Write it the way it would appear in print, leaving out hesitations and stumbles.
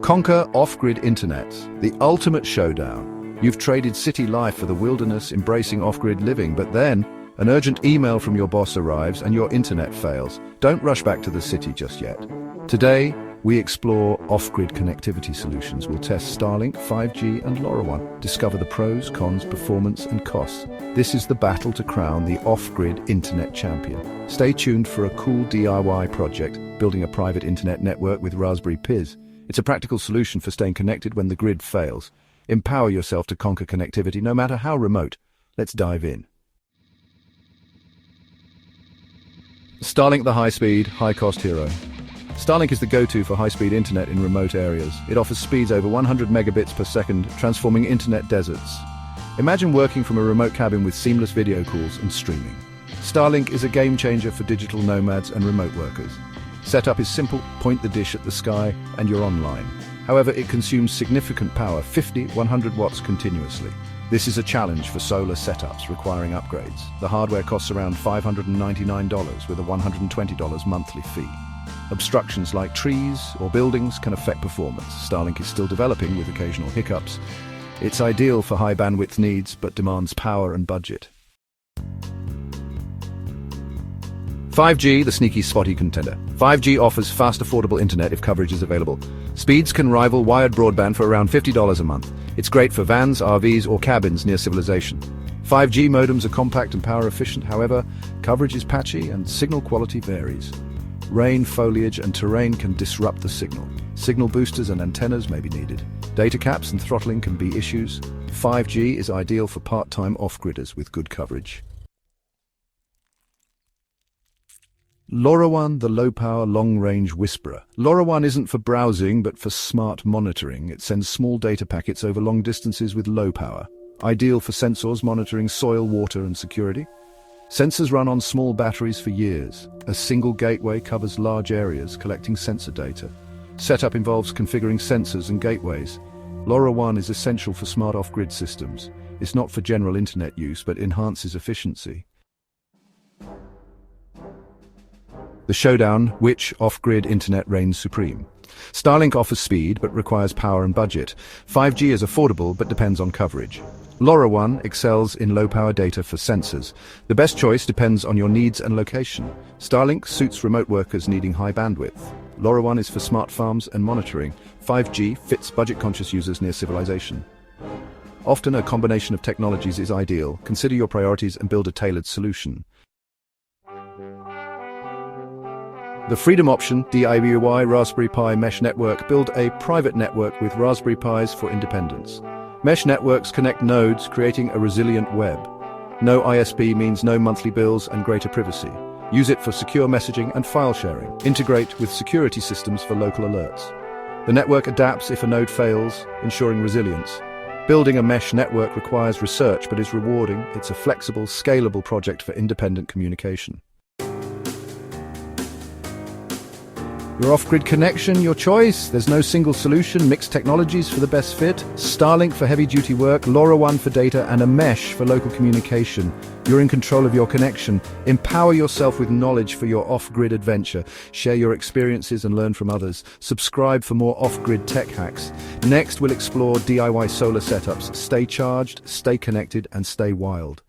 Conquer off-grid internet, the ultimate showdown. You've traded city life for the wilderness, embracing off-grid living, but then an urgent email from your boss arrives and your internet fails. Don't rush back to the city just yet. Today, we explore off-grid connectivity solutions. We'll test Starlink, 5G and LoRaWAN. Discover the pros, cons, performance and costs. This is the battle to crown the off-grid internet champion. Stay tuned for a cool DIY project, building a private internet network with Raspberry Pis. It's a practical solution for staying connected when the grid fails. Empower yourself to conquer connectivity, no matter how remote. Let's dive in. Starlink, the high-speed, high-cost hero. Starlink is the go-to for high-speed internet in remote areas. It offers speeds over 100 megabits per second, transforming internet deserts. Imagine working from a remote cabin with seamless video calls and streaming. Starlink is a game-changer for digital nomads and remote workers. Setup is simple, point the dish at the sky, and you're online. However, it consumes significant power, 100 watts continuously. This is a challenge for solar setups requiring upgrades. The hardware costs around $599 with a $120 monthly fee. Obstructions like trees or buildings can affect performance. Starlink is still developing with occasional hiccups. It's ideal for high bandwidth needs, but demands power and budget. 5G, the sneaky, spotty contender. 5G offers fast, affordable internet if coverage is available. Speeds can rival wired broadband for around $50 a month. It's great for vans, RVs, or cabins near civilization. 5G modems are compact and power efficient. However, coverage is patchy and signal quality varies. Rain, foliage, and terrain can disrupt the signal. Signal boosters and antennas may be needed. Data caps and throttling can be issues. 5G is ideal for part-time off-gridders with good coverage. LoRaWAN, the low-power, long-range whisperer. LoRaWAN isn't for browsing, but for smart monitoring. It sends small data packets over long distances with low power. Ideal for sensors monitoring soil, water, and security. Sensors run on small batteries for years. A single gateway covers large areas, collecting sensor data. Setup involves configuring sensors and gateways. LoRaWAN is essential for smart off-grid systems. It's not for general internet use, but enhances efficiency. The showdown, which off-grid internet reigns supreme. Starlink offers speed, but requires power and budget. 5G is affordable, but depends on coverage. LoRaWAN excels in low-power data for sensors. The best choice depends on your needs and location. Starlink suits remote workers needing high bandwidth. LoRaWAN is for smart farms and monitoring. 5G fits budget-conscious users near civilization. Often a combination of technologies is ideal. Consider your priorities and build a tailored solution. The Freedom option, DIY Raspberry Pi Mesh Network. Build a private network with Raspberry Pis for independence. Mesh networks connect nodes, creating a resilient web. No ISP means no monthly bills and greater privacy. Use it for secure messaging and file sharing. Integrate with security systems for local alerts. The network adapts if a node fails, ensuring resilience. Building a mesh network requires research but is rewarding. It's a flexible, scalable project for independent communication. Your off-grid connection, your choice. There's no single solution. Mixed technologies for the best fit. Starlink for heavy-duty work, LoRaWAN for data, and a mesh for local communication. You're in control of your connection. Empower yourself with knowledge for your off-grid adventure. Share your experiences and learn from others. Subscribe for more off-grid tech hacks. Next, we'll explore DIY solar setups. Stay charged, stay connected, and stay wild.